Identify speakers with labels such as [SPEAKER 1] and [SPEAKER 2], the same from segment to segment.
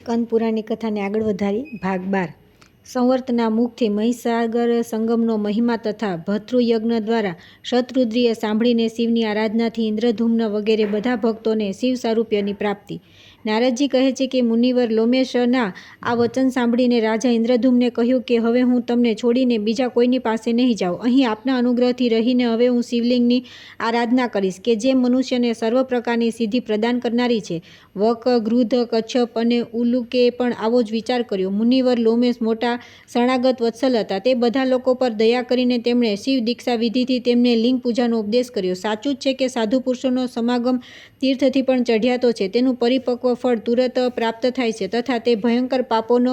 [SPEAKER 1] કંદ પુરાણની કથાને આગળ વધારી ભાગ 12 સંવર્તના મુખથી મહીસાગર સંગમનો મહિમા તથા ભર્તૃયજ્ઞ દ્વારા શતરુદ્રીએ સાંભળીને શિવની આરાધનાથી ઇન્દ્રધૂમ્ન વગેરે બધા ભક્તોને શિવ સારૂપ્યની પ્રાપ્તિ. નારદજી કહે છે કે મુનિવર લોમેશના આ વચન સાંભળીને રાજા ઇન્દ્રધૂમને કહ્યું કે હવે હું તમને છોડીને બીજા કોઈની પાસે નહીં જાઉં. અહીં આપના અનુગ્રહથી રહીને હવે હું શિવલિંગની આરાધના કરીશ કે જે મનુષ્યને સર્વ પ્રકારની સિદ્ધિ પ્રદાન કરનારી છે. વક, ગૃધ, કચ્છપ અને ઉલુકે પણ આવો જ વિચાર કર્યો. મુનિવર લોમેશ મોટા શરણાગત વત્સલ હતા. તે બધા લોકો પર દયા કરીને તેમણે શિવ દીક્ષા વિધિથી તેમને લિંગ પૂજાનો ઉપદેશ કર્યો. સાચું જ છે કે સાધુ પુરુષોનો સમાગમ તીર્થથી પણ ચઢિયાતો છે. તેનું પરિપક્વ ફળ તુરત પ્રાપ્ત થાય છે તથા તે ભયંકર પાપોનો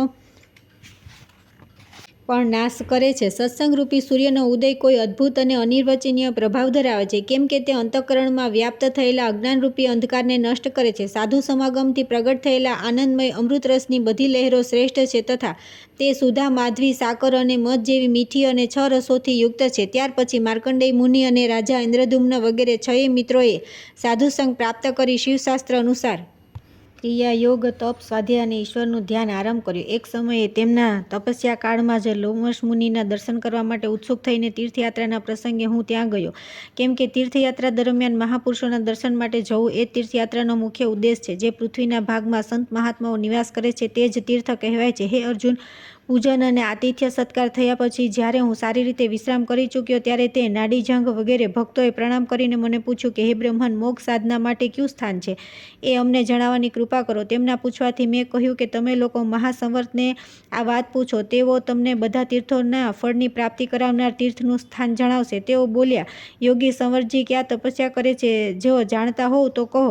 [SPEAKER 1] પણ નાશ કરે છે. સત્સંગરૂપી સૂર્યનો ઉદય કોઈ અદ્ભુત અને અનિર્વચનીય પ્રભાવ ધરાવે છે, કેમ કે તે અંતઃકરણમાં વ્યાપ્ત થયેલા અજ્ઞાનરૂપી અંધકારને નષ્ટ કરે છે. સાધુ સમાગમથી પ્રગટ થયેલા આનંદમય અમૃતરસની બધી લહેરો શ્રેષ્ઠ છે તથા તે સુધા, માધવી, સાકર અને મધ જેવી મીઠી અને 6 રસોથી યુક્ત છે. ત્યાર પછી માર્કંડેય મુનિ અને રાજા ઇન્દ્રધૂમ્ન વગેરે 6 મિત્રોએ સાધુસંગ પ્રાપ્ત કરી શિવશાસ્ત્ર અનુસાર ક્રિયા, યોગ, તપ, સ્વાધ્યાય અને ઈશ્વરનું ધ્યાન આરંભ કર્યો. એક સમયે તેમના તપસ્યા કાળમાં જ લોમશ મુનિના દર્શન કરવા માટે ઉત્સુક થઈને તીર્થયાત્રાના પ્રસંગે હું ત્યાં ગયો. કેમ કે તીર્થયાત્રા દરમિયાન મહાપુરુષોના દર્શન માટે જવું એ તીર્થયાત્રાનો મુખ્ય ઉદ્દેશ છે. જે પૃથ્વીના ભાગમાં સંત મહાત્માઓ નિવાસ કરે છે તે જ તીર્થ કહેવાય છે. હે અર્જુન, પૂજન અને આતિથ્ય સત્કાર થયા પછી જ્યારે હું સારી રીતે વિશ્રામ કરી ચૂક્યો ત્યારે તે નાડીજંગ વગેરે ભક્તોએ પ્રણામ કરીને મને પૂછ્યું કે હે બ્રહ્મન, મોક્ષ સાધના માટે કયું સ્થાન છે એ અમને જણાવવાની કૃપા કરો. તેમના પૂછવાથી મેં કહ્યું કે તમે લોકો મહાસંવર્તને આ વાત પૂછો. તેઓ તમને બધા તીર્થોના ફળની પ્રાપ્તિ કરાવનાર તીર્થનું સ્થાન જણાવશે. તેઓ બોલ્યા, યોગી સંવર્તજી ક્યાં તપસ્યા કરે છે? જો જાણતા હોવ તો કહો.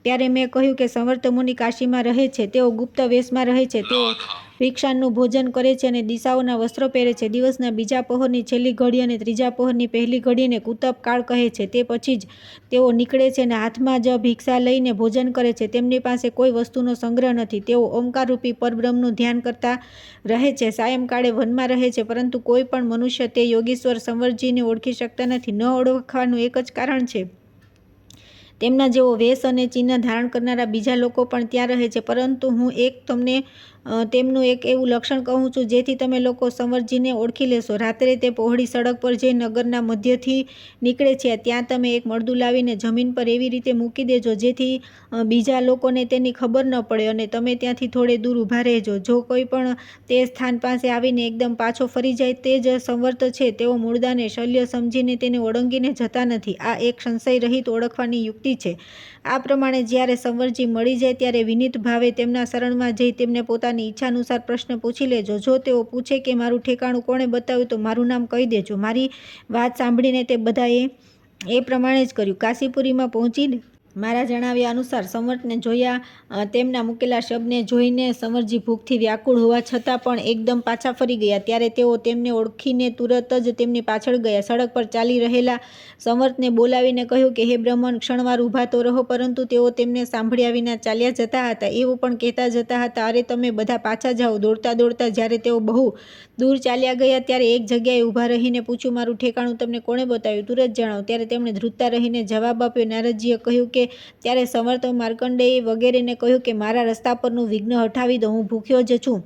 [SPEAKER 1] ત્યારે મેં કહ્યું કે સંવર્ત મુનિ કાશીમાં રહે છે. તેઓ ગુપ્ત વેશમાં રહે છે. તેઓ ભિક્ષાનનું ભોજન કરે છે અને દિશાઓના વસ્ત્રો પહેરે છે. દિવસના બીજા પહોરની છેલ્લી ઘડી અને ત્રીજા પહોરની પહેલી ઘડીને કુતપ કાળ કહે છે. તે પછી જ તેઓ નીકળે છે અને હાથમાં જ ભિક્ષા લઈને ભોજન કરે છે. તેમની પાસે કોઈ વસ્તુનો સંગ્રહ નથી. તેઓ ઓમકારરૂપી પરબ્રહ્મનું ધ્યાન કરતા રહે છે. સાયંકાળે વનમાં રહે છે. પરંતુ કોઈ પણ મનુષ્ય તે યોગીશ્વર સંવર્તજીને ઓળખી શકતા નથી. ન ઓળખવાનું એક જ કારણ છે, તેમના જેવો વેશ અને ચિહ્ન ધારણ કરનારા બીજા લોકો પણ ત્યાં રહે છે. પરંતુ હું તમને તેમનું એક એવું લક્ષણ કહું છું જેથી તમે લોકો સંવર્તજીને ઓળખી લેશો. રાત્રે તે પહોળી સડક પર જે નગરના મધ્યથી નીકળે છે ત્યાં તમે એક મળદું લાવીને જમીન પર એવી રીતે મૂકી દેજો જેથી બીજા લોકોને તેની ખબર ન પડે અને તમે ત્યાંથી થોડે દૂર ઊભા રહેજો. જો કોઈ પણ તે સ્થાન પાસે આવીને એકદમ પાછો ફરી જાય તે જ સંવર્ત છે. તેઓ મૂળદાને શલ્ય સમજીને તેને ઓળંગીને જતા નથી. આ એક સંશય રહિત ઓળખવાની યુક્તિ છે. આ પ્રમાણે જ્યારે સંવર્તજી મળી જાય ત્યારે વિનીત ભાવે તેમના શરણમાં જઈ તેમને પોતાની ઈચ્છા અનુસાર પ્રશ્ન પૂછી લેજો. જો તેઓ પૂછે કે મારું ઠેકાણું કોણે બતાવ્યું તો મારું નામ કહી દેજો. મારી વાત સાંભળીને તે બધાએ એ પ્રમાણે જ કર્યું. કાશીપુરીમાં પહોંચીને મારા જણાવ્યા અનુસાર સંવર્તને જોયા. તેમના મૂકેલા શબને જોઈને સંવર્તજી ભૂખથી વ્યાકુળ હોવા છતાં પણ એકદમ પાછા ફરી ગયા. ત્યારે તેઓ તેમને ઓળખીને તુરત જ તેમની પાછળ ગયા. સડક પર ચાલી રહેલા સંવર્તને બોલાવીને કહ્યું કે હે બ્રહ્મન, ક્ષણવાર ઊભા તો રહો. પરંતુ તેઓ તેમને સાંભળ્યા વિના ચાલ્યા જતા હતા. એવું પણ કહેતા જતા હતા, અરે તમે બધા પાછા જાઓ. દોડતા દોડતા જ્યારે તેઓ બહુ દૂર ચાલ્યા ગયા ત્યારે એક જગ્યાએ ઊભા રહીને પૂછ્યું, મારું ઠેકાણું તમને કોણે બતાવ્યું? તુરત જણાવો. ત્યારે તેમણે ધ્રુજતા રહીને જવાબ આપ્યો. નારદજીએ કહ્યું કે ત્યારે સંવર્ત માર્કંડેય વગેરેને કહ્યું કે મારા રસ્તા પરનું વિઘ્ન હટાવી દો. હું ભૂખ્યો જ છું.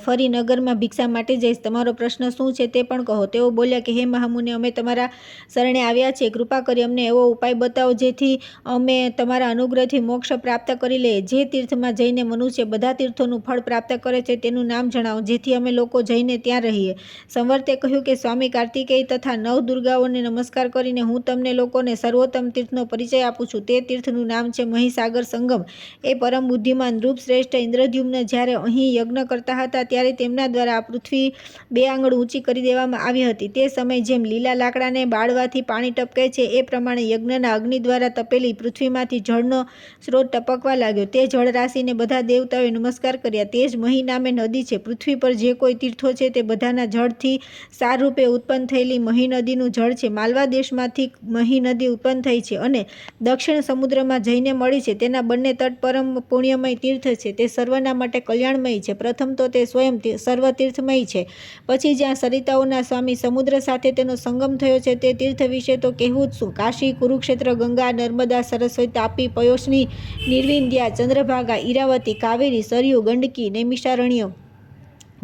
[SPEAKER 1] ફરી નગરમાં ભિક્ષા માટે જઈશ. તમારો પ્રશ્ન શું છે તે પણ કહો. તેઓ બોલ્યા કે હે મહામુનિ, અમે તમારા શરણે આવ્યા છીએ. કૃપા કરી અમને એવો ઉપાય બતાવો જેથી અમે તમારા અનુગ્રહથી મોક્ષ પ્રાપ્ત કરી લઈએ. જે તીર્થમાં જઈને મનુષ્ય બધા તીર્થોનું ફળ પ્રાપ્ત કરે છે તેનું નામ જણાવો જેથી અમે લોકો જઈને ત્યાં રહીએ. સંવર્તે કહ્યું કે સ્વામી કાર્તિકેય તથા 9 દુર્ગાઓને નમસ્કાર કરીને હું તમને લોકોને સર્વોત્તમ તીર્થનો પરિચય આપું છું. તે તીર્થનું નામ છે મહીસાગર સંગમ. એ પરમ બુદ્ધિમાન નૃપશ્રેષ્ઠ ઇન્દ્રદ્યુમ્ન જ્યારે અહીં યજ્ઞ કરતા હતા ત્યારે તેમના દ્વારા આ પૃથ્વી 2 આંગળ ઊંચી કરી દેવામાં આવી હતી. તે સમય જેમ લીલા લાકડાને બાળવાથી પાણી ટપકે છે એ પ્રમાણે યજ્ઞના અગ્નિ દ્વારા તપેલી પૃથ્વીમાંથી જળનો સ્ત્રોત ટપકવા લાગ્યો. તે જળ રાશિને બધા દેવતાઓએ નમસ્કાર કર્યા. તે જ મહી નામે નદી છે. પૃથ્વી પર જે કોઈ તીર્થો છે તે બધાના જળથી સારરૂપે ઉત્પન્ન થયેલી મહી નદીનું જળ છે. માલવા દેશમાંથી મહી નદી ઉત્પન્ન થઈ છે અને દક્ષિણ સમુદ્રમાં જઈને મળી છે. તેના બંને તટ પરમ પુણ્યમય તીર્થ છે. તે સર્વના માટે કલ્યાણમય છે. પ્રથમ તો તો તે સ્વયં સર્વતીર્થમય છે. પછી જ્યાં સરિતાઓના સ્વામી સમુદ્ર સાથે તેનો સંગમ થયો છે તે તીર્થ વિશે તો કહેવું જ શું. કાશી, કુરુક્ષેત્ર, ગંગા, નર્મદા, સરસ્વતી, તાપી, પયોષ્ણી, નિર્વિંધ્યા, ચંદ્રભાગા, ઈરાવતી, કાવેરી, સરયુ, ગંડકી, નૈમિષારણ્ય,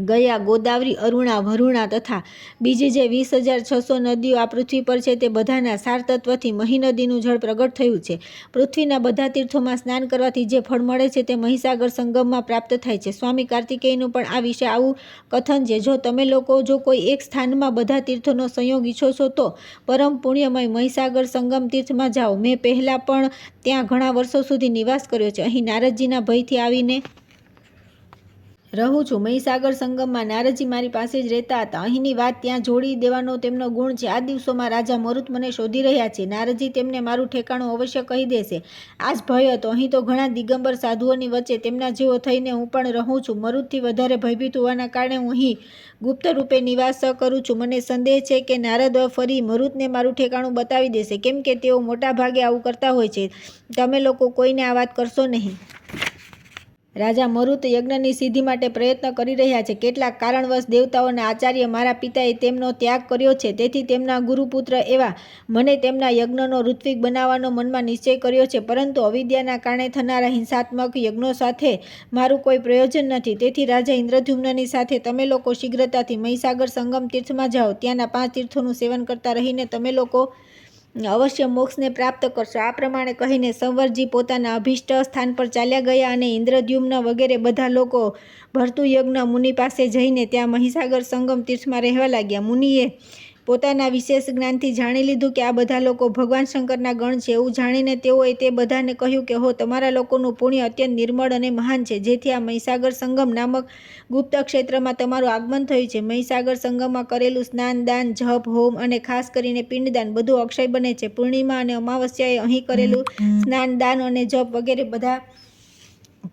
[SPEAKER 1] ગયા, ગોદાવરી, અરુણા, વરુણા તથા બીજી જે 20,600 નદીઓ આ પૃથ્વી પર છે તે બધાના સાર તત્વથી મહી નદીનું જળ પ્રગટ થયું છે. પૃથ્વીના બધા તીર્થોમાં સ્નાન કરવાથી જે ફળ મળે છે તે મહીસાગર સંગમમાં પ્રાપ્ત થાય છે. સ્વામી કાર્તિકેયનું પણ આ વિશે આવું કથન છે. જો તમે લોકો જો કોઈ એક સ્થાનમાં બધા તીર્થોનો સંયોગ ઈચ્છો છો તો પરમ પુણ્યમય મહીસાગર સંગમ તીર્થમાં જાઓ. મેં પહેલાં પણ ત્યાં ઘણા વર્ષો સુધી નિવાસ કર્યો છે. અહીં નારદજીના ભયથી આવીને રહું છું. મહીસાગર સંગમમાં નારદજી મારી પાસે જ રહેતા હતા. અહીંની વાત ત્યાં જોડી દેવાનો તેમનો ગુણ છે. આ દિવસોમાં રાજા મરુત મને શોધી રહ્યા છે. નારદજી તેમને મારું ઠેકાણું અવશ્ય કહી દેશે. આ જ ભય હતો. અહીં તો ઘણા દિગંબર સાધુઓની વચ્ચે તેમના જેવો થઈને હું પણ રહું છું. મરુતથી વધારે ભયભીત હોવાના કારણે હું અહીં ગુપ્ત રૂપે નિવાસ કરું છું. મને સંદેહ છે કે નારદ ફરી મરુતને મારું ઠેકાણું બતાવી દેશે, કેમ કે તેઓ મોટા ભાગે આવું કરતા હોય છે. તમે લોકો કોઈને આ વાત કરશો નહીં. રાજા મરુત યજ્ઞની સિદ્ધિ માટે પ્રયત્ન કરી રહ્યા છે. કેટલાક કારણવશ દેવતાઓના આચાર્ય મારા પિતાએ તેમનો ત્યાગ કર્યો છે. તેથી તેમના ગુરુપુત્ર એવા મને તેમના યજ્ઞનો ઋત્વિક બનાવવાનો મનમાં નિશ્ચય કર્યો છે. પરંતુ અવિદ્યાના કારણે થનારા હિંસાત્મક યજ્ઞો સાથે મારું કોઈ પ્રયોજન નથી. તેથી રાજા ઇન્દ્રદ્યુમ્નની સાથે તમે લોકો શીઘ્રતાથી મહીસાગર સંગમ તીર્થમાં જાઓ. ત્યાંના 5 તીર્થોનું સેવન કરતા રહીને તમે લોકો અવશ્ય મોક્ષને પ્રાપ્ત કરશો. આ પ્રમાણે કહીને સંવરજી પોતાના અભિષ્ટ સ્થાન પર ચાલ્યા ગયા અને ઇન્દ્રદ્યુમ્ન વગેરે બધા લોકો ભર્તુયજ્ઞ મુનિ પાસે જઈને ત્યાં મહીસાગર સંગમ તીર્થમાં રહેવા લાગ્યા. મુનિએ પોતાના વિશેષ જ્ઞાનથી જાણી લીધું કે આ બધા લોકો ભગવાન શંકરના ગણ છે. એવું જાણીને તેઓએ તે બધાને કહ્યું કે હો, તમારા લોકોનું પુણ્ય અત્યંત નિર્મળ અને મહાન છે, જેથી આ મહીસાગર સંગમ નામક ગુપ્ત ક્ષેત્રમાં તમારું આગમન થયું છે. મહીસાગર સંગમમાં કરેલું સ્નાન, દાન, જપ, હોમ અને ખાસ કરીને પિંડદાન બધું અક્ષય બને છે. પૂર્ણિમા અને અમાવસ્યાએ અહીં કરેલું સ્નાન, દાન અને જપ વગેરે બધા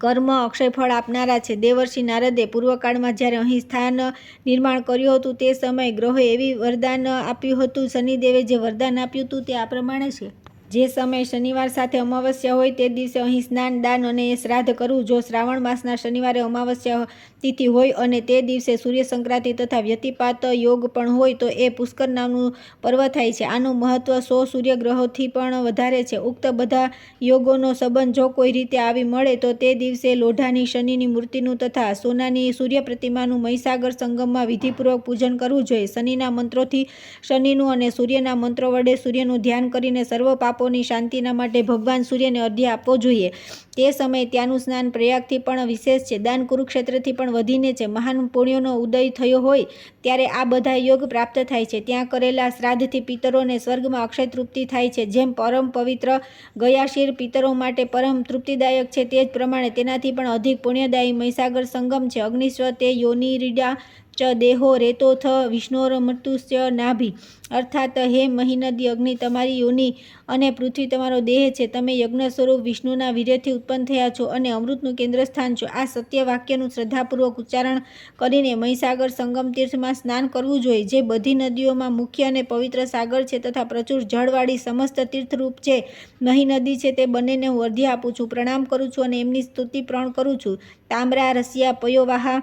[SPEAKER 1] કર્મ અક્ષય ફળ આપનારા છે. દેવર્ષિ નારદે પૂર્વકાળમાં જ્યારે અહીં સ્થાન નિર્માણ કર્યું હતું તે સમયે ગ્રહોએ એવી વરદાન આપ્યું હતું. શનિદેવે જે વરદાન આપ્યું હતું તે આ પ્રમાણે છે. જે સમયે શનિવાર સાથે અમાવસ્યા હોય તે દિવસે અહીં સ્નાન, દાન અને શ્રાદ્ધ કરવું. જો શ્રાવણ માસના શનિવારે અમાવસ્યા તિથિ હોય અને તે દિવસે સૂર્ય સંક્રાંતિ તથા વ્યતિપાત યોગ પણ હોય તો એ પુષ્કર નામનું પર્વ થાય છે. આનું મહત્વ 100 સૂર્યગ્રહોથી પણ વધારે છે. ઉક્ત બધા યોગોનો સંબંધ જો કોઈ રીતે આવી મળે તો તે દિવસે લોઢાની શનિની મૂર્તિનું તથા સોનાની સૂર્ય પ્રતિમાનું મહીસાગર સંગમમાં વિધિપૂર્વક પૂજન કરવું જોઈએ. શનિના મંત્રોથી શનિનું અને સૂર્યના મંત્રો વડે સૂર્યનું ધ્યાન કરીને સર્વ પાપોની શાંતિના માટે ભગવાન સૂર્યને અર્ધ્ય આપવો જોઈએ. તે સમયે ત્યાંનું સ્નાન પ્રયાગથી પણ વિશેષ છે. દાન કુરુક્ષેત્રથી પણ વધીને છે. મહાન પુણ્યોનો ઉદય થયો હોય ત્યારે આ બધા યોગ પ્રાપ્ત થાય છે. ત્યાં કરેલા શ્રાદ્ધથી પિતરોને સ્વર્ગમાં અક્ષય તૃપ્તિ થાય છે. જેમ પરમ પવિત્ર ગયાશીર પિતરો માટે પરમ તૃપ્તિદાયક છે, તે જ પ્રમાણે તેનાથી પણ અધિક પુણ્યદાયી મહીસાગર સંગમ છે. અગ્નિસ્વ તે યોનિરીડા ચ દેહો રેતોથ વિષ્ણોરમૃત્યુશ્ચ નાભી. અર્થાત હે મહી નદી, અગ્નિ તમારી યોનિ અને પૃથ્વી તમારો દેહ છે. તમે યજ્ઞ સ્વરૂપ વિષ્ણુના વીર્યથી ઉત્પન્ન થયા છો અને અમૃતનું કેન્દ્રસ્થાન છો. આ સત્ય વાક્યનું શ્રદ્ધાપૂર્વક ઉચ્ચારણ કરીને મહીસાગર સંગમ તીર્થમાં સ્નાન કરવું જોઈએ, જે બધી નદીઓમાં મુખ્ય અને પવિત્ર સાગર છે તથા પ્રચુર જળવાળી સમસ્ત તીર્થરૂપ છે. મહી નદી છે તે બંનેને હું અર્ધ્ય આપું છું, પ્રણામ કરું છું અને એમની સ્તુતિ પણ કરું છું. તામ્રા રસ્યા પયોવાહા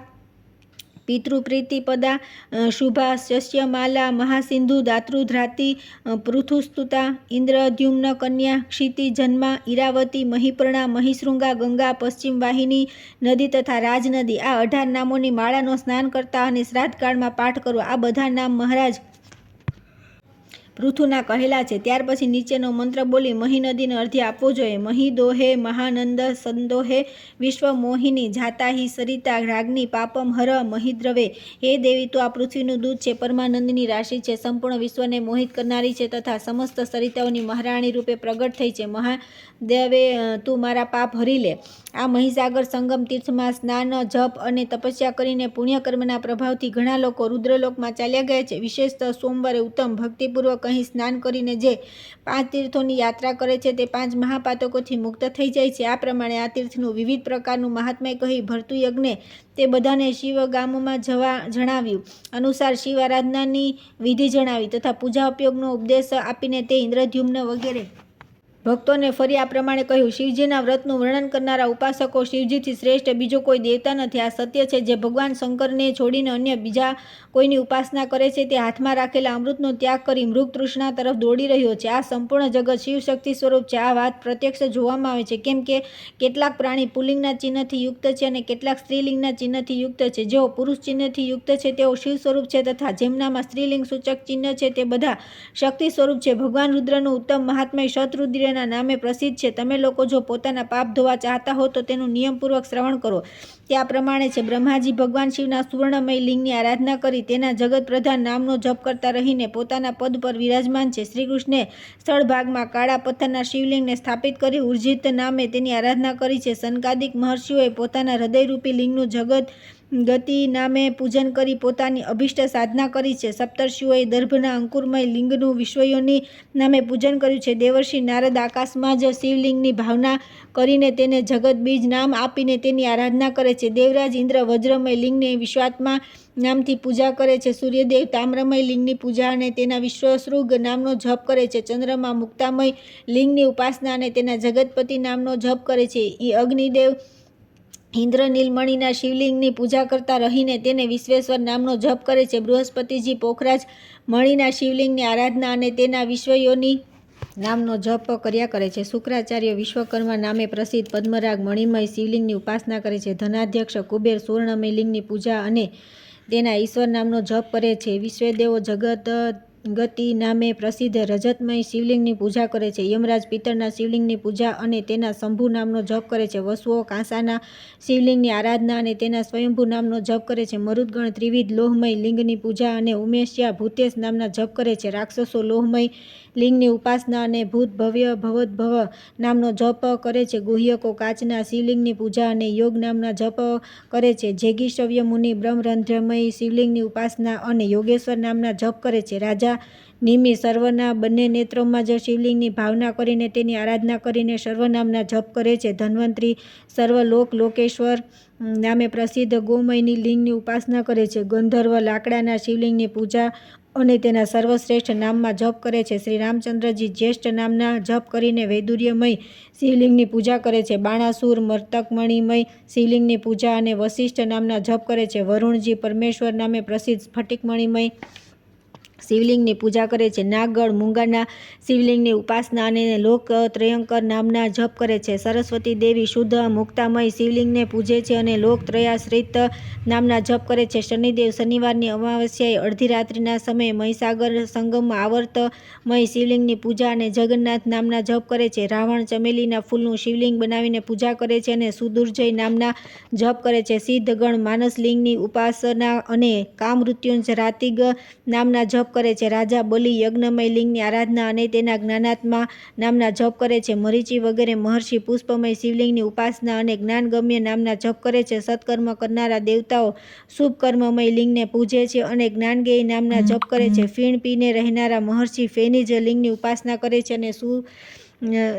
[SPEAKER 1] પિતૃપ્રીતિપદા શુભા શસ્યમાલા મહાસિંધુ દાતૃધ્રાતિ પૃથુસ્તુતા ઇન્દ્રદ્યુમ્ન કન્યા ક્ષિતિ જન્મા ઈરાવતી મહીપર્ણા મહીશૃંગા ગંગા પશ્ચિમ વાહિની નદી તથા રાજનદી. આ 18 નામોની માળાનો સ્નાન કરતા અને શ્રાદ્ધકાળમાં પાઠ કરવો. આ બધા નામ મહારાજ પૃથુના કહેલા છે. ત્યાર પછી નીચેનો મંત્ર બોલી મહી નદીને અર્ધ્ય આપવો જોઈએ. મહી દોહે મહાનંદ સંદોહે વિશ્વમોહિની જાતાહી સરિતા રાગની પાપમ હર મહિદ્રવે. હે દેવી, તું આ પૃથ્વીનું દૂધ છે, પરમાનંદની રાશિ છે, સંપૂર્ણ વિશ્વને મોહિત કરનારી છે તથા સમસ્ત સરિતાઓની મહારાણી રૂપે પ્રગટ થઈ છે. મહાદેવે તું મારા પાપ હરી લે. આ મહીસાગર સંગમ તીર્થમાં સ્નાન, જપ અને તપસ્યા કરીને પુણ્યકર્મના પ્રભાવથી ઘણા લોકો રુદ્રલોકમાં ચાલ્યા ગયા છે. વિશેષતઃ સોમવારે ઉત્તમ ભક્તિપૂર્વક અહીં સ્નાન કરીને જે 5 તીર્થોની યાત્રા કરે છે તે 5 મહાપાતકોથી મુક્ત થઈ જાય છે. આ પ્રમાણે આ તીર્થનું વિવિધ પ્રકારનું મહાત્મ્ય કહી ભર્તુયજ્ઞે તે બધાને શિવગામમાં જણાવ્યું અનુસાર શિવ આરાધનાની વિધિ જણાવી તથા પૂજા ઉપયોગનો ઉપદેશ આપીને તે ઇન્દ્રદ્યુમ્ન વગેરે ભક્તોને ફરી આ પ્રમાણે કહ્યું, શિવજીના વ્રતનું વર્ણન કરનારા ઉપાસકો શિવજીથી શ્રેષ્ઠ બીજો કોઈ દેવતા નથી. આ સત્ય છે. જે ભગવાન શંકરને છોડીને અન્ય બીજા કોઈની ઉપાસના કરે છે તે હાથમાં રાખેલા અમૃતનો ત્યાગ કરી મૃગ તૃષ્ણા તરફ દોડી રહ્યો છે. આ સંપૂર્ણ જગત શિવ શક્તિ સ્વરૂપ છે. આ વાત પ્રત્યક્ષ જોવામાં આવે છે, કેમ કે કેટલાક પ્રાણી પુલ્લિંગના ચિહ્નથી યુક્ત છે અને કેટલાક સ્ત્રીલિંગના ચિહ્નથી યુક્ત છે. જેઓ પુરુષ ચિહ્નથી યુક્ત છે તેઓ શિવ સ્વરૂપ છે, તથા જેમનામાં સ્ત્રીલિંગ સૂચક ચિહ્ન છે તે બધા શક્તિ સ્વરૂપ છે. ભગવાન રુદ્રનું ઉત્તમ મહાત્મય શતરુદ્રના નામે પ્રસિદ્ધ છે. તમે લોકો જો પોતાના પાપ ધોવા ચાહતા હો તો તેનું નિયમપૂર્વક શ્રવણ કરો. તે આ પ્રમાણે છે. બ્રહ્માજી ભગવાન શિવના સુવર્ણમય લિંગની આરાધના કરી તેના જગત પ્રધાન નામનો જપ કરતા રહીને પોતાના પદ પર વિરાજમાન છે. શ્રીકૃષ્ણે સ્થળભાગમાં કાળા પથ્થરના શિવલિંગને સ્થાપિત કરી ઉર્જિત નામે તેની આરાધના કરી છે. સનકાદિક મહર્ષિઓએ પોતાના હૃદયરૂપી લિંગનું જગત ગતિ નામે પૂજન કરી પોતાની અભિષ્ટ સાધના કરી છે. સપ્તર્ષિઓએ દર્ભના અંકુરમય લિંગનું વિશ્વયોની નામે પૂજન કર્યું છે. દેવર્ષિ નારદ આકાશમાં જ શિવલિંગની ભાવના કરીને તેને જગત બીજ નામ આપીને તેની આરાધના કરે છે. દેવરાજ ઇન્દ્ર વજ્રમય લિંગને વિશ્વાત્મા નામથી પૂજા કરે છે. સૂર્યદેવ તામ્રમય લિંગની પૂજા અને તેના વિશ્વસૃગ નામનો જપ કરે છે. ચંદ્રમા મુક્તામય લિંગની ઉપાસના અને તેના જગતપતિ નામનો જપ કરે છે. અગ્નિદેવ ઇન્દ્ર નીલમણીના શિવલિંગની પૂજા કરતા રહીને તેને વિશ્વેશ્વર નામનો જપ કરે છે. બૃહસ્પતિજી પોખરાજ મણીના શિવલિંગની આરાધના અને તેના વિશ્વયોની નામનો જપ કર્યા કરે છે. શુક્રાચાર્ય વિશ્વકર્મા નામે પ્રસિદ્ધ પદ્મરાગ મણિમય શિવલિંગની ઉપાસના કરે છે. ધનાધ્યક્ષ કુબેર સુવર્ણમય લિંગની પૂજા અને તેના ઈશ્વર નામનો જપ કરે છે. વિશ્વદેવો જગત ગતિ નામે પ્રસિદ્ધ રજતમય શિવલિંગની પૂજા કરે છે. યમરાજ પિત્તળના શિવલિંગની પૂજા અને તેના શંભુ નામનો જપ કરે છે. વસુઓ કાંસાના શિવલિંગની આરાધના અને તેના સ્વયંભૂ નામનો જપ કરે છે. મરુદગણ ત્રિવિધ લોહમય લિંગની પૂજા અને ઉમેશ્યા ભૂતેશ નામના જપ કરે છે. રાક્ષસો લોહમય લિંગની ઉપાસના અને ભૂત ભવ્ય ભવદભવ નામનો જપ કરે છે. ગુહ્યકો કાચના શિવલિંગની પૂજા અને યોગ નામના જપ કરે છે. જેગીશવ્ય મુનિ બ્રહ્મરંધ્રમય શિવલિંગની ઉપાસના અને યોગેશ્વર નામના જપ કરે છે. રાજા નિમિ સર્વના બંને નેત્રોમાં જ શિવલિંગની ભાવના કરીને તેની આરાધના કરીને સર્વનામના જપ કરે છે. ધન્વંતરી સર્વલોક લોકેશ્વર નામે પ્રસિદ્ધ ગોમયની લિંગની ઉપાસના કરે છે. ગંધર્વ લાકડાના શિવલિંગની પૂજા અને તેના સર્વશ્રેષ્ઠ નામમાં જપ કરે છે. શ્રી રામચંદ્રજી જ્યેષ્ઠ નામના જપ કરીને વૈદુર્યમય શિવલિંગની પૂજા કરે છે. બાણાસુર મર્તકમણીમય શિવલિંગની પૂજા અને વશિષ્ઠ નામના જપ કરે છે. વરુણજી પરમેશ્વર નામે પ્રસિદ્ધ સ્ફટિકમણીમય શિવલિંગની પૂજા કરે છે. નાગગઢ મૂંગાના શિવલિંગની ઉપાસના અને લોક ત્રયંકર નામના જપ કરે છે. સરસ્વતી દેવી શુદ્ધ મુક્તામય શિવલિંગને પૂજે છે અને લોક ત્રયાશ્રિત નામના જપ કરે છે. શનિદેવ શનિવારની અમાવસ્યાએ અડધી રાત્રિના સમયે મહીસાગર સંગમમાં આવર્તમય શિવલિંગની પૂજા અને જગન્નાથ નામના જપ કરે છે. રાવણ ચમેલીના ફૂલનું શિવલિંગ બનાવીને પૂજા કરે છે અને સુદુર્જય નામના જપ કરે છે. સિદ્ધગણ માનસલિંગની ઉપાસના અને કામૃત્યુંજ રાતિગ નામના જપ કરે છે. રાજા બલિ યજ્ઞમય લિંગની આરાધના અને તેના જ્ઞાનાત્મા નામના જપ કરે છે. મરીચી વગેરે મહર્ષિ પુષ્પમય શિવલિંગની ઉપાસના અને જ્ઞાનગમ્ય નામના જપ કરે છે. સત્કર્મ કરનારા દેવતાઓ શુભ કર્મમય લિંગને પૂજે છે અને જ્ઞાનગેય નામના જપ કરે છે. ફીણ પીને રહેનારા મહર્ષિ ફેનિજ લિંગની ઉપાસના કરે છે અને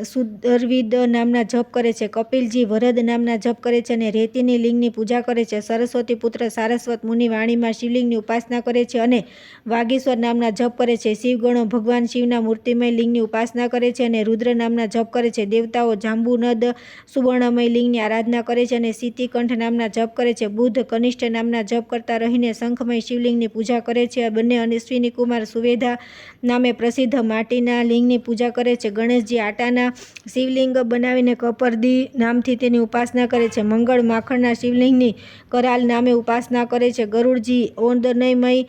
[SPEAKER 1] સુદર્વિદ નામના જપ કરે છે. કપિલજી વરદ નામના જપ કરે છે અને રેતીની લિંગની પૂજા કરે છે. સરસ્વતી પુત્ર સારસ્વત મુનિ વાણીમાં શિવલિંગની ઉપાસના કરે છે અને વાગીશ્વર નામના જપ કરે છે. શિવગણો ભગવાન શિવના મૂર્તિમય લિંગની ઉપાસના કરે છે અને રુદ્ર નામના જપ કરે છે. દેવતાઓ જાંબુનદ સુવર્ણમય લિંગની આરાધના કરે છે અને સિદ્ધિકંઠ નામના જપ કરે છે. બુદ્ધ કનિષ્ઠ નામના જપ કરતા રહીને શંખમય શિવલિંગની પૂજા કરે છે. બંને અશ્વિની કુમાર સુવેધા નામે પ્રસિદ્ધ માટીના લિંગની પૂજા કરે છે. ગણેશજી આટાના શિવલિંગ બનાવીને કપરદી નામથી તેની ઉપાસના કરે છે. મંગળ માખણના શિવલિંગની કરાલ નામે ઉપાસના કરે છે. ગરુડજી ઓંદનયમય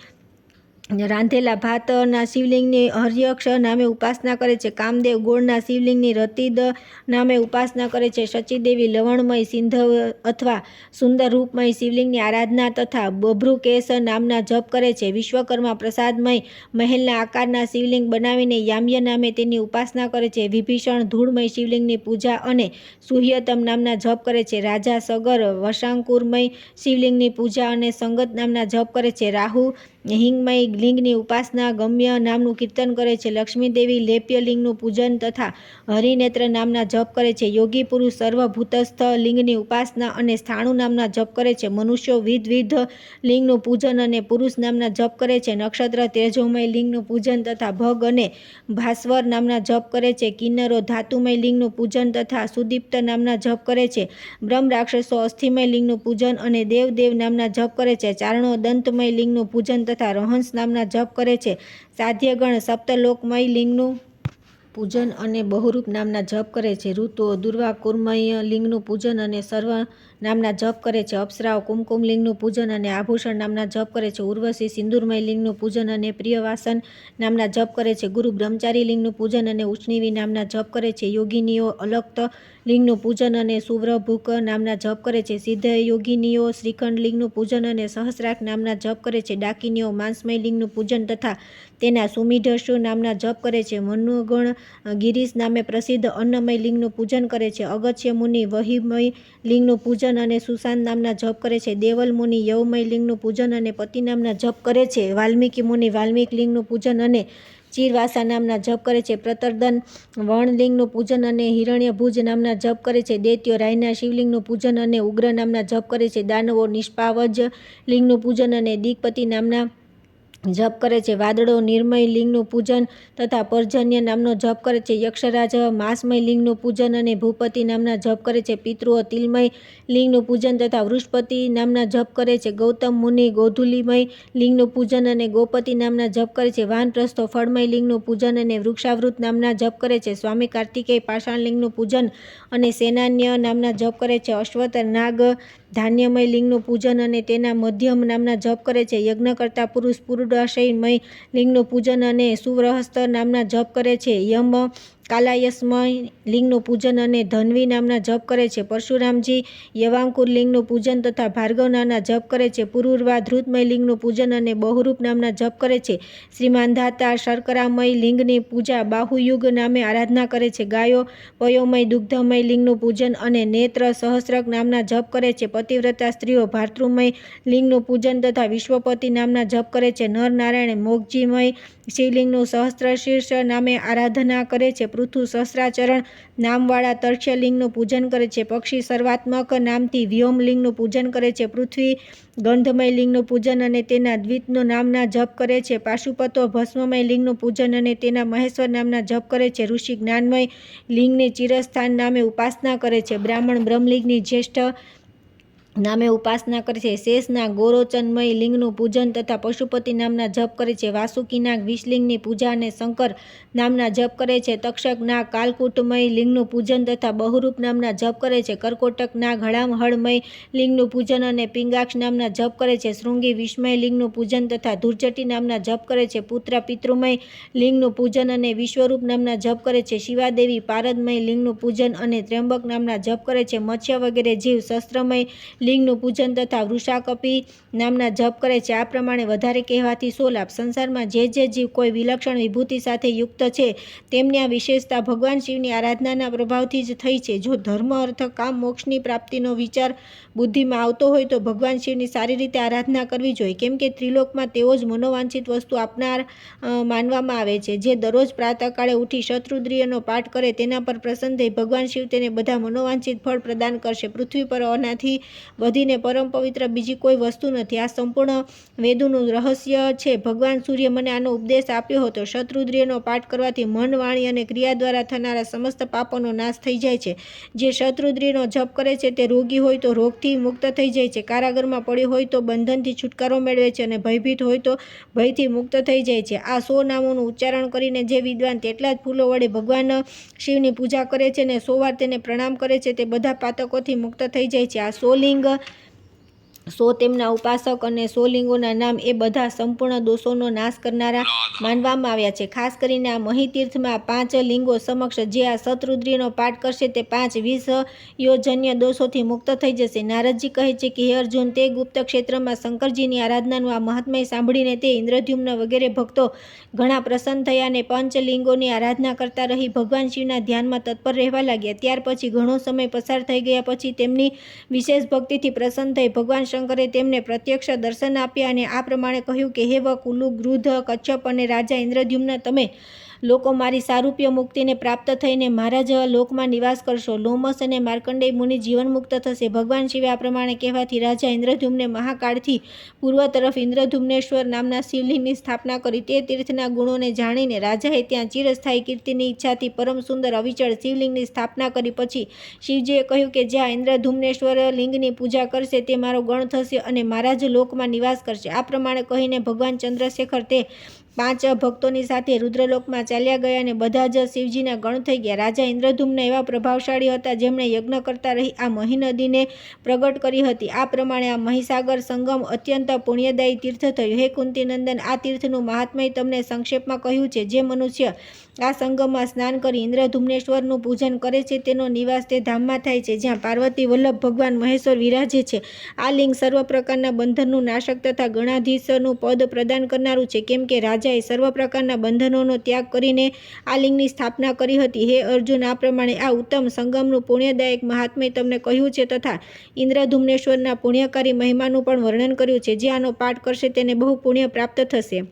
[SPEAKER 1] રાંધેલા ભાતના શિવલિંગની હર્યક્ષ નામે ઉપાસના કરે છે. કામદેવ ગોળના શિવલિંગની રતિદ નામે ઉપાસના કરે છે. શચીદેવી લવણમય સિંધવ અથવા સુંદર રૂપમય શિવલિંગની આરાધના તથા બભ્રુકેશ નામના જપ કરે છે. વિશ્વકર્મા પ્રસાદમય મહેલના આકારના શિવલિંગ બનાવીને યામ્ય નામે તેની ઉપાસના કરે છે. વિભીષણ ધૂળમય શિવલિંગની પૂજા અને સુહ્યતમ નામના જપ કરે છે. રાજા સગર વશાંકુરમય શિવલિંગની પૂજા અને સંગત નામના જપ કરે છે. રાહુ હિંગમય લિંગની ઉપાસના, ગમ્ય નામનું કીર્તન કરે છે. લક્ષ્મી દેવી લેપ્ય લિંગનું પૂજન તથા હરિનેત્ર નામના જપ કરે છે. યોગી પુરુષ સર્વભૂતસ્થ લિંગની ઉપાસના અને સ્થાણુ નામના જપ કરે છે. મનુષ્યો વિધ લિંગનું પૂજન અને પુરુષ નામના જપ કરે છે. નક્ષત્ર તેજોમય લિંગનું પૂજન તથા ભગ અને ભાસ્વર નામના જપ કરે છે. કિન્નરો ધાતુમય લિંગનું પૂજન તથા સુદીપ્ત નામના જપ કરે છે. બ્રહ્મ રાક્ષસો અસ્થિમય લિંગનું પૂજન અને દેવ નામના જપ કરે છે. ચારણો દંતમય લિંગનું પૂજન તથા રહંસ નામના જપ કરે છે. સાધ્યગણ સપ્તલોકમય લિંગનું પૂજન અને બહુરૂપ નામના જપ કરે છે. ઋતુઓ દુર્વા કુર્મય લિંગનું પૂજન અને સર્વ નામના જપ કરે છે. અપ્સરાઓ કુમકુમ લિંગનું પૂજન અને આભૂષણ નામના જપ કરે છે. ઉર્વશી સિંદુરમય લિંગનું પૂજન અને પ્રિયવાસન નામના જપ કરે છે. ગુરુ બ્રહ્મચારી લિંગનું પૂજન અને ઉષ્ણીવી નામના જપ કરે છે. યોગિનીઓ અલક્ત લિંગનું પૂજન અને સુવ્રભુક નામના જપ કરે છે. સિદ્ધ યોગિનીઓ શ્રીખંડ લિંગનું પૂજન અને સહસ્રાક નામના જપ કરે છે. ડાકિનીઓ માંસમય લિંગનું પૂજન તથા તેના સુમીઢશુ નામના જપ કરે છે. મનુગણ ગિરીશ નામે પ્રસિદ્ધ અન્નમય લિંગનું પૂજન કરે છે. અગસ્ત્ય મુનિ વહિમય લિંગનું પૂજન અને સુશાંત નામના જપ કરે છે. દેવલ મુનિ યવમય લિંગનું પૂજન અને પતિ નામના જપ કરે છે. વાલ્મીકી મુનિ વાલ્મીક લિંગનું પૂજન અને ચીરવાસા નામના જપ કરે છે. પ્રતર્દન વણલિંગનું પૂજન અને હિરણ્યભુજ નામના જપ કરે છે. દૈત્યો રાયના શિવલિંગનું પૂજન અને ઉગ્ર નામના જપ કરે છે. દાનવો નિષ્પાવજ લિંગનું પૂજન અને દિગ્પતિ નામના જપ કરે છે. વાદળો નિર્મય લિંગનું પૂજન તથા પર્જન્ય નામનો જપ કરે છે. યક્ષરાજ માસમય લિંગનું પૂજન અને ભૂપતિ નામના જપ કરે છે. પિતૃઓ તિલમય લિંગનું પૂજન તથા વૃષપતિ નામના જપ કરે છે. ગૌતમ મુનિ ગોધુલીમય લિંગનું પૂજન અને ગોપતિ નામના જપ કરે છે. વાનપ્રસ્થો ફળમય લિંગનું પૂજન અને વૃક્ષાવૃત નામના જપ કરે છે. સ્વામી કાર્તિકેય પાષાણ લિંગનું પૂજન અને સેનાન્ય નામના જપ કરે છે. અશ્વત નાગ ધાન્યમય લિંગનું પૂજન અને તેના મધ્યમ નામના જપ કરે છે. યજ્ઞકર્તા પુરુષ પુરુષાશયમય લિંગનું પૂજન અને સુવ્રહસ્ત નામના જપ કરે છે. યમ કાલાયસમય લિંગનું પૂજન અને ધન્વી નામના જપ કરે છે. પરશુરામજી યવાંકુર લિંગનું પૂજન તથા ભાર્ગવ નામના જપ કરે છે. પુરુરવા ધૃતમય લિંગનું પૂજન અને બહુરૂપ નામના જપ કરે છે. શ્રીમાંધાતા શર્કરામય લિંગની પૂજા બાહુયુગ નામે આરાધના કરે છે. ગાયો પયોમય દુગ્ધમય લિંગનું પૂજન અને નેત્ર સહસ્રક નામના જપ કરે છે. પતિવ્રતા સ્ત્રીઓ ભાતૃમય લિંગનું પૂજન તથા વિશ્વપતિ નામના જપ કરે છે. નર નારાયણ મોગજીમય શિવલિંગનું સહસ્ત્રશીર્ષ નામે આરાધના કરે છે. પૃથુ સહસ્રાચરણ નામવાળા તર્ક્ષ્ય લિંગનું પૂજન કરે છે. પક્ષી સર્વાત્મક નામથી વ્યોમ લિંગનું પૂજન કરે છે. પૃથ્વી ગંધમય લિંગનું પૂજન અને તેના દ્વિતનું નામના જપ કરે છે. પાશુપતો ભસ્મમય લિંગનું પૂજન અને તેના મહેશ્વર નામના જપ કરે છે. ઋષિ જ્ઞાનમય લિંગની ચિરસ્થાન નામે ઉપાસના કરે છે. બ્રાહ્મણ બ્રહ્મલિંગની જ્યેષ્ઠ નામે ઉપાસના કરે છે. શેષના ગોરોચનમય લિંગનું પૂજન તથા પશુપતિ નામના જપ કરે છે. વાસુકીનાગ વિષલિંગની પૂજા અને શંકર નામના જપ કરે છે. તક્ષકના કાલકૂટમય લિંગનું પૂજન તથા બહુરૂપ નામના જપ કરે છે. કરકોટકના ઘડામહળમય લિંગનું પૂજન અને પિંગાક્ષ નામના જપ કરે છે. શૃંગી વિસ્મય લિંગનું પૂજન તથા ધુર્જટી નામના જપ કરે છે. પુત્ર પિતૃમય લિંગનું પૂજન અને વિશ્વરૂપ નામના જપ કરે છે. શિવાદેવી પારદમય લિંગનું પૂજન અને ત્ર્યંબક નામના જપ કરે છે. મત્સ્ય વગેરે જીવ શસ્ત્રમય લિંગનું પૂજન તથા વૃષાકપી નામના જપ કરે છે. આ પ્રમાણે વધારે કહેવાથી સો લાભ. સંસારમાં જે જીવ કોઈ વિલક્ષણ વિભૂતિ સાથે યુક્ત છે તેમની આ વિશેષતા ભગવાન શિવની આરાધનાના પ્રભાવથી જ થઈ છે. જો ધર્મ અર્થ કામ મોક્ષની પ્રાપ્તિનો વિચાર બુદ્ધિમાં આવતો હોય તો ભગવાન શિવની સારી રીતે આરાધના કરવી જોઈએ, કેમ કે ત્રિલોકમાં તેઓ જ મનોવાંછિત વસ્તુ આપનાર માનવામાં આવે છે. જે દરરોજ પ્રાતઃકાળે ઉઠી શત્રુદ્રિયનો પાઠ કરે તેના પર પ્રસન્ન થઈ ભગવાન શિવ તેને બધા મનોવાંછિત ફળ પ્રદાન કરશે. પૃથ્વી પર આનાથી વધીને પરમ પવિત્ર બીજી કોઈ વસ્તુ નથી. આ સંપૂર્ણ વેદોનું રહસ્ય છે. ભગવાન સૂર્ય મને આનો ઉપદેશ આપ્યો હતો. શત્રુદ્રિયનો પાઠ કરવાથી મન, વાણી અને ક્રિયા દ્વારા થનારા સમસ્ત પાપોનો નાશ થઈ જાય છે. જે શત્રુદ્રિયનો જપ કરે છે તે રોગી હોય તો રોગથી મુક્ત થઈ જાય છે, કારાગરમાં પડ્યો હોય તો બંધનથી છુટકારો મેળવે છે અને ભયભીત હોય તો ભયથી મુક્ત થઈ જાય છે. આ 100 નામોનું ઉચ્ચારણ કરીને જે વિદ્વાન તેટલા જ ફૂલો વડે ભગવાન શિવની પૂજા કરે છે અને 100 વાર તેને પ્રણામ કરે છે તે બધા પાતકોથી મુક્ત થઈ જાય છે. આ 100 લિંગ, 100 તેમના ઉપાસક અને 100 લિંગોના નામ એ બધા સંપૂર્ણ દોષોનો નાશ કરનારા માનવામાં આવ્યા છે. ખાસ કરીને આ મહીતીર્થમાં 5 લિંગો સમક્ષ જે આ શત્રુદ્રિયનો પાઠ કરશે તે 5 વિષયોજન્ય દોષોથી મુક્ત થઈ જશે. નારદજી કહે છે કે હે અર્જુન, તે ગુપ્ત ક્ષેત્રમાં શંકરજીની આરાધનાનું આ મહાત્મય સાંભળીને તે ઇન્દ્રદ્યુમ્ન વગેરે ભક્તો ઘણા પ્રસન્ન થયા અને 5 લિંગોની આરાધના કરતા રહી ભગવાન શિવના ધ્યાનમાં તત્પર રહેવા લાગ્યા. ત્યાર પછી ઘણો સમય પસાર થઈ ગયા પછી તેમની વિશેષ ભક્તિથી પ્રસન્ન થઈ ભગવાન શંકરે તેમને પ્રત્યક્ષ દર્શન આપ્યા અને આ પ્રમાણે કહ્યું કે હે કુલુ, ગૃધ, કચ્છપ અને રાજા ઇન્દ્રદ્યુમ્ન, તમે લોકો મારી સારૂપ્ય મુક્તિને પ્રાપ્ત થઈને મારા જ લોકમાં નિવાસ કરશો. લોમસ અને માર્કંડેય મુનિ જીવન મુક્ત થશે. ભગવાન શિવે આ પ્રમાણે કહેવાથી રાજા ઇન્દ્રદ્યુમ્ને મહાકાળથી પૂર્વ તરફ ઇન્દ્રદ્યુમ્નેશ્વર નામના શિવલિંગની સ્થાપના કરી. તે તીર્થના ગુણોને જાણીને રાજાએ ત્યાં ચિરસ્થાયી કીર્તિની ઈચ્છાથી પરમ સુંદર અવિચળ શિવલિંગની સ્થાપના કરી. પછી શિવજીએ કહ્યું કે જ્યાં ઇન્દ્રદ્યુમ્નેશ્વર લિંગની પૂજા કરશે તે મારો ગણ થશે અને મારા જ લોકમાં નિવાસ કરશે. આ પ્રમાણે કહીને ભગવાન ચંદ્રશેખર તે 5 ભક્તોની સાથે રુદ્રલોકમાં ચાલ્યા ગયા અને બધા જ શિવજીના ગણ થઈ ગયા. રાજા ઇન્દ્રદ્યુમ્ન એવા પ્રભાવશાળી હતા જેમણે યજ્ઞ કરતા રહી આ મહી નદીને પ્રગટ કરી હતી. આ પ્રમાણે આ મહીસાગર સંગમ અત્યંત પુણ્યદાયી તીર્થ થયું. હે કુંતીનંદન, આ તીર્થનું મહાત્મય તમને સંક્ષેપમાં કહ્યું છે. જે મનુષ્ય આ સંગમમાં સ્નાન કરી ઇન્દ્રદ્યુમ્નેશ્વરનું પૂજન કરે છે તેનો નિવાસ તે ધામમાં થાય છે જ્યાં પાર્વતી વલ્લભ ભગવાન મહેશ્વર વિરાજે છે. આ લિંગ સર્વ પ્રકારના બંધનનું નાશક તથા ગણાધીશનું પદ પ્રદાન કરનારું છે, કેમ કે રાજાએ સર્વ પ્રકારના બંધનોનો ત્યાગ કરીને આ લિંગની સ્થાપના કરી હતી. હે અર્જુન, આ પ્રમાણે આ ઉત્તમ સંગમનું પુણ્યદાયક મહાત્મ્ય તમને કહ્યું છે તથા ઇન્દ્રદ્યુમ્નેશ્વરના પુણ્યકારી મહિમાનું પણ વર્ણન કર્યું છે. જે આનો પાઠ કરશે તેને બહુ પુણ્ય પ્રાપ્ત થશે.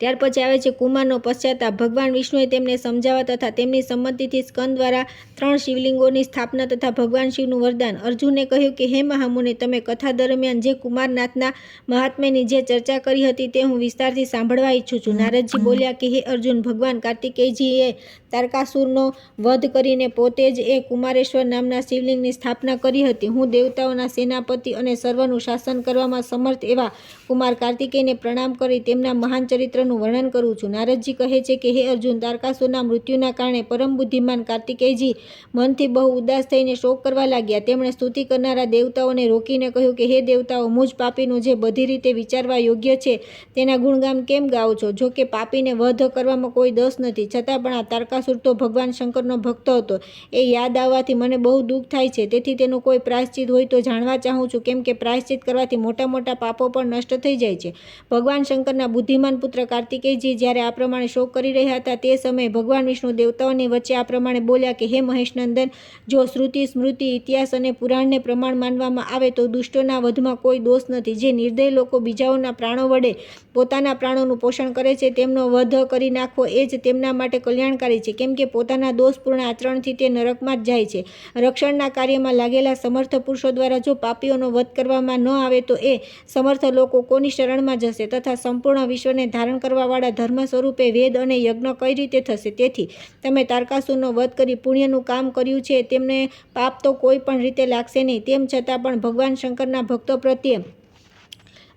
[SPEAKER 1] ત્યાર પછી આવે છે કુમારનો પશ્ચાતાપ. ભગવાન વિષ્ણુએ તેમને સમજાવવા તથા તેમની સંમતિથી સ્કંદ દ્વારા 3 શિવલિંગોની સ્થાપના તથા ભગવાન શિવનું વરદાન. અર્જુને કહ્યું કે હે મહામુનિ, તમે કથા દરમિયાન જે કુમારનાથના મહાત્મ્યની જે ચર્ચા કરી હતી તે હું વિસ્તારથી સાંભળવા ઈચ્છું છું. નારદજી બોલ્યા કે હે અર્જુન, ભગવાન કાર્તિકેયજીએ તારકાસુરનો વધ કરીને પોતે જ એ કુમારેશ્વર નામના શિવલિંગની સ્થાપના કરી હતી. હું દેવતાઓના સેનાપતિ અને સર્વનું શાસન કરવામાં સમર્થ એવા કુમાર કાર્તિકેયને પ્રણામ કરી તેમના મહાન ચરિત્રનું વર્ણન કરું છું. નારદજી કહે છે કે હે અર્જુન, તારકાસુરના મૃત્યુના કારણે પરમ બુદ્ધિમાન કાર્તિકેયજી મનથી બહુ ઉદાસ થઈને શોક કરવા લાગ્યા. તેમણે સ્તુતિ કરનારા દેવતાઓને રોકીને કહ્યું કે હે દેવતાઓ, મુજ પાપીનું જે બધી રીતે વિચારવા યોગ્ય છે તેના ગુણગાન કેમ ગાઓ છો? જો કે પાપીને વધ કરવામાં કોઈ દોષ નથી, છતાં પણ આ તારકાસુર તો ભગવાન શંકરનો ભક્ત હતો. એ યાદ આવવાથી મને બહુ દુઃખ થાય છે. તેથી તેનું કોઈ પ્રાયશ્ચિત હોય તો જાણવા ચાહું છું, કેમ કે પ્રાયશ્ચિત કરવાથી મોટા મોટા પાપો પણ નષ્ટ થઈ જાય છે. ભગવાન શંકરના બુદ્ધિમાન પુત્ર કાર્તિકેયજી જ્યારે આ પ્રમાણે શોક કરી રહ્યા હતા તે સમયે ભગવાન વિષ્ણુ દેવતાઓની વચ્ચે આ પ્રમાણે બોલ્યા કે હે મહેશનંદન, જો શ્રુતિ, સ્મૃતિ, ઇતિહાસ અને પુરાણને પ્રમાણ માનવામાં આવે તો દુષ્ટોના વધમાં કોઈ દોષ નથી. જે નિર્દય લોકો બીજાઓના પ્રાણો વડે પોતાના પ્રાણોનું પોષણ કરે છે તેમનો વધ કરી નાખવો એ જ તેમના માટે કલ્યાણકારી છે, કેમ કે પોતાના દોષપૂર્ણ આચરણથી તે નરકમાં જ જાય છે. રક્ષણના કાર્યમાં લાગેલા સમર્થ પુરુષો દ્વારા જો પાપીઓનો વધ કરવામાં ન આવે તો એ સમર્થ લોકો કોની શરણમાં જશે તથા સંપૂર્ણ વિશ્વને ધારણ કરવાવાળા ધર્મ સ્વરૂપે વેદ અને યજ્ઞ કઈ રીતે થશે? તેથી તમે તારકાસુરનો વધ કરી પુણ્યનું કામ કર્યું છે તેમને પાપ તો કોઈ પણ રીતે લાગશે નહીં. તેમ છતાં પણ ભગવાન શંકરના ભક્તો પ્રત્યે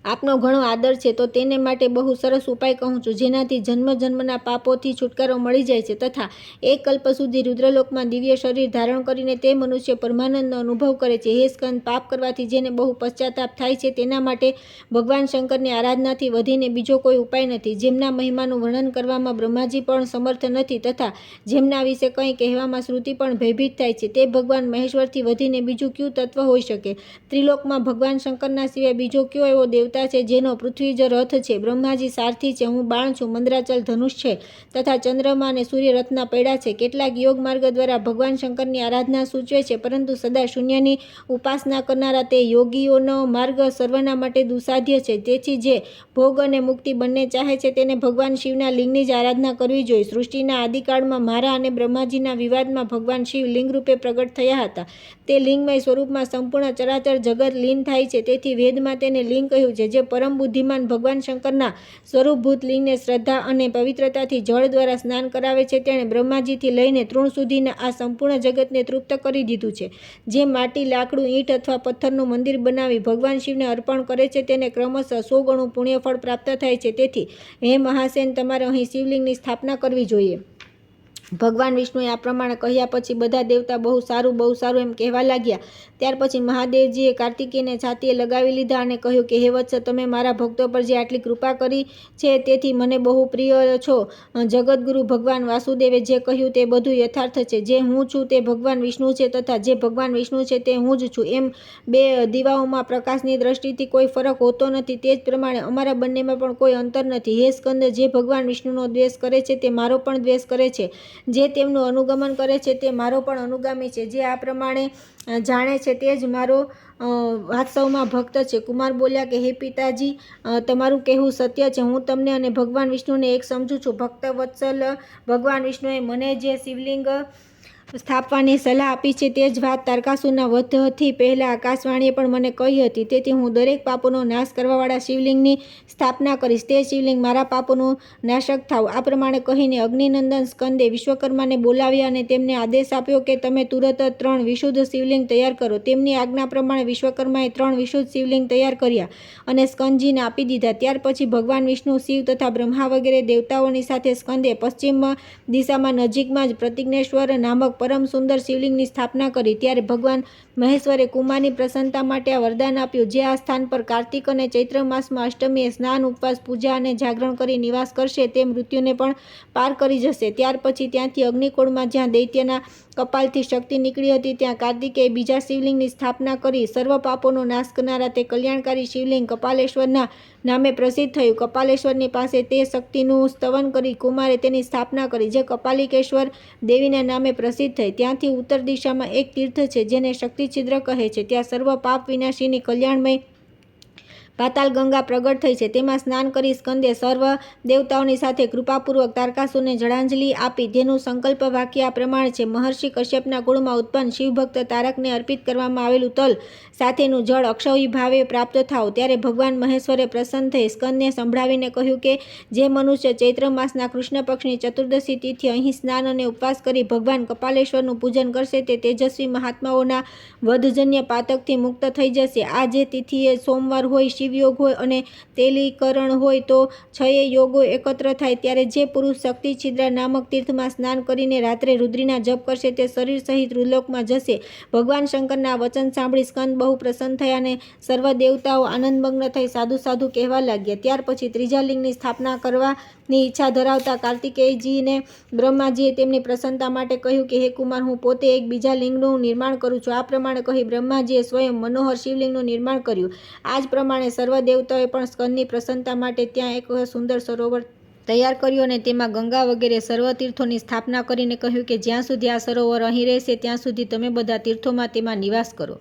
[SPEAKER 1] આપનો ઘણો આદર છે તો તેને માટે બહુ સરસ ઉપાય કહું છું, જેનાથી જન્મ જન્મના પાપોથી છુટકારો મળી જાય છે તથા 1 કલ્પ સુધી રુદ્રલોકમાં દિવ્ય શરીર ધારણ કરીને તે મનુષ્ય પરમાનંદનો અનુભવ કરે છે. હે સ્કંદ, પાપ કરવાથી જેને બહુ પશ્ચાતાપ થાય છે તેના માટે ભગવાન શંકરની આરાધનાથી વધીને બીજો કોઈ ઉપાય નથી. જેમના મહિમાનું વર્ણન કરવામાં બ્રહ્માજી પણ સમર્થ નથી તથા જેમના વિશે કંઈ કહેવામાં શ્રુતિ પણ ભયભીત થાય છે, તે ભગવાન મહેશ્વરથી વધીને બીજું કયું તત્વ હોઈ શકે? ત્રિલોકમાં ભગવાન શંકરના સિવાય બીજો કયો એવો દેવતા છે જેનો પૃથ્વી જ રથ છે? બ્રહ્માજી સારથી છે, હું બાણ છું, મંદરાચલ ધનુષ છે તથા ચંદ્રમા અને સૂર્ય રથના પૈડા છે. કેટલાક યોગ માર્ગ દ્વારા ભગવાન શંકરની આરાધના સૂચવે છે, પરંતુ સદા શૂન્યની ઉપાસના કરનારા તે યોગીઓનો માર્ગ સર્વના માટે દુસાધ્ય છે. તેથી જે ભોગ અને મુક્તિ બંને ચાહે છે તેને ભગવાન શિવના લિંગની જ આરાધના કરવી જોઈએ. સૃષ્ટિના આદિકાળમાં મારા અને બ્રહ્માજીના વિવાદમાં ભગવાન શિવ લિંગ રૂપે પ્રગટ થયા હતા. તે લિંગમય સ્વરૂપમાં સંપૂર્ણ ચરાચર જગત લીન થાય છે, તેથી વેદમાં તેને લિંગ કહ્યું છે. જે પરમ બુદ્ધિમાન ભગવાન શંકરના સ્વરૂપભૂત લિંગને શ્રદ્ધા અને પવિત્રતાથી જળ દ્વારા સ્નાન કરાવે છે તેણે બ્રહ્માજીથી લઈને તૃણ સુધીના આ સંપૂર્ણ જગતને તૃપ્ત કરી દીધું છે. જે માટી, લાકડું, ઈંટ અથવા પથ્થરનું મંદિર બનાવી ભગવાન શિવને અર્પણ કરે છે તેને ક્રમશઃ 100 ગણું પુણ્યફળ પ્રાપ્ત થાય છે. તેથી હે મહાસેન, તમારે અહીં શિવલિંગની સ્થાપના કરવી જોઈએ. ભગવાન વિષ્ણુએ આ પ્રમાણે કહ્યા પછી બધા દેવતા બહુ સારું એમ કહેવા લાગ્યા. ત્યાર પછી મહાદેવજીએ કાર્તિકેયને છાતીએ લગાવી લીધા અને કહ્યું કે હે વત્સ, તમે મારા ભક્તો પર જે આટલી કૃપા કરી છે તેથી મને બહુ પ્રિય છો. જગતગુરુ ભગવાન વાસુદેવે જે કહ્યું તે બધું યથાર્થ છે. જે હું છું તે ભગવાન વિષ્ણુ છે તથા જે ભગવાન વિષ્ણુ છે તે હું જ છું. એમ 2 દીવાઓમાં પ્રકાશની દ્રષ્ટિથી કોઈ ફરક હોતો નથી, તે જ પ્રમાણે અમારા બંનેમાં પણ કોઈ અંતર નથી. હે સ્કંદ, જે ભગવાન વિષ્ણુનો દ્વેષ કરે છે તે મારો પણ દ્વેષ કરે છે. જે તેમનું અનુગમન કરે છે તે મારો પણ અનુગામી છે. જે આ પ્રમાણે જાણે છે તે જ મારો વાસ્તવમાં ભક્ત છે. કુમાર બોલ્યા કે હે પિતાજી, તમારું કહેવું સત્ય છે. હું તમને અને ભગવાન વિષ્ણુને એક સમજું છું. ભક્ત વત્સલ ભગવાન વિષ્ણુએ મને જે શિવલિંગ સ્થાપવાની સલાહ આપી છે તે જ વાત તારકાસુરના વધથી પહેલાં આકાશવાણીએ પણ મને કહી હતી. તેથી હું દરેક પાપોનો નાશ કરવાવાળા શિવલિંગની સ્થાપના કરીશ. તે શિવલિંગ મારા પાપોનું નાશક થાવ. આ પ્રમાણે કહીને અગ્નિનંદન સ્કંદે વિશ્વકર્માને બોલાવ્યા અને તેમને આદેશ આપ્યો કે તમે તુરત જ 3 વિશુદ્ધ શિવલિંગ તૈયાર કરો. તેમની આજ્ઞા પ્રમાણે વિશ્વકર્માએ 3 વિશુદ્ધ શિવલિંગ તૈયાર કર્યા અને સ્કંદજીને આપી દીધા. ત્યાર પછી ભગવાન વિષ્ણુ, શિવ તથા બ્રહ્મા વગેરે દેવતાઓની સાથે સ્કંદે પશ્ચિમ દિશામાં નજીકમાં જ પ્રતિજ્ઞેશ્વર નામક પરમ સુંદર શિવલિંગની સ્થાપના કરી. ત્યારે ભગવાન મહેશ્વરે કુમારની પ્રસન્નતા માટે આ વરદાન આપ્યું. જે આ સ્થાન પર કાર્તિક અને ચૈત્ર માસમાં અષ્ટમીએ સ્નાન, ઉપવાસ, પૂજા અને જાગરણ કરી નિવાસ કરશે તે મૃત્યુને પણ પાર કરી જશે. ત્યાર પછી ત્યાંથી અગ્નિકુંડમાં જ્યાં દૈત્યના કપાલથી શક્તિ નીકળી હતી ત્યાં કાર્તિકેય બીજા શિવલિંગની સ્થાપના કરી. સર્વ પાપોનો નાશ કરનારા તે કલ્યાણકારી શિવલિંગ કપાલેશ્વરના નામે પ્રસિદ્ધ થયું. કપાલેશ્વરની પાસે તે શક્તિનું સ્તવન કરી કુમારે તેની સ્થાપના કરી, જે કપાલિકેશ્વર દેવીના નામે પ્રસિદ્ધ થઈ. ત્યાંથી ઉત્તર દિશામાં એક તીર્થ છે જેને શક્તિછિદ્ર કહે છે. ત્યાં સર્વ પાપ વિનાશીની કલ્યાણમય પાતાલ ગંગા પ્રગટ થઈ છે. તેમાં સ્નાન કરી સ્કંદે સર્વ દેવતાઓની સાથે કૃપાપૂર્વક તારકાસુરને જળાંજલિ આપી. જેનું સંકલ્પ વાક્ય આ પ્રમાણે છે. મહર્ષિ કશ્યપના કુળમાં ઉત્પન્ન શિવભક્ત તારકને અર્પિત કરવામાં આવેલું તલ સાથેનું જળ અક્ષય ભાવે પ્રાપ્ત થાવ. ત્યારે ભગવાન મહેશ્વરે પ્રસન્ન થઈ સ્કંદને સંભળાવીને કહ્યું કે જે મનુષ્ય ચૈત્ર માસના કૃષ્ણ પક્ષની ચતુર્દશી તિથિ અહીં સ્નાન અને ઉપવાસ કરી ભગવાન કપાલેશ્વરનું પૂજન કરશે તે તેજસ્વી મહાત્માઓના વધજન્ય પાતકથી મુક્ત થઈ જશે. આ જે તિથિએ સોમવાર હોય, શિવયોગ હોય અને તેલીકરણ હોય તો 6 યોગો એકત્ર થાય. ત્યારે જે પુરુષ શક્તિછિદ્રા નામક તીર્થમાં સ્નાન કરીને રાત્રે રુદ્રીના જપ કરશે તે શરીર સહિત રુલોકમાં જશે. ભગવાન શંકરના વચન સાંભળી સ્કંદ બહુ પ્રસન્ન થયા અને સર્વ દેવતાઓ આનંદમગ્ન થઈ સાધુ સાધુ કહેવા લાગ્યા. ત્યાર પછી ત્રીજા લિંગની સ્થાપના કરવાની ઈચ્છા ધરાવતા કાર્તિકેયજીને બ્રહ્માજીએ તેમની પ્રસન્નતા માટે કહ્યું કે હે કુમાર, હું પોતે એક બીજા લિંગનું નિર્માણ કરું છું. આ પ્રમાણે કહી બ્રહ્માજીએ સ્વયં મનોહર શિવલિંગનું નિર્માણ કર્યું. આ જ પ્રમાણે સર્વ દેવતાઓએ પણ સ્કંદની પ્રસન્નતા માટે ત્યાં એક સુંદર સરોવર તૈયાર કર્યું અને તેમાં ગંગા વગેરે સર્વ તીર્થોની સ્થાપના કરીને કહ્યું કે જ્યાં સુધી આ સરોવર અહીં રહેશે ત્યાં સુધી તમે બધા તીર્થોમાં તેમાં નિવાસ કરો.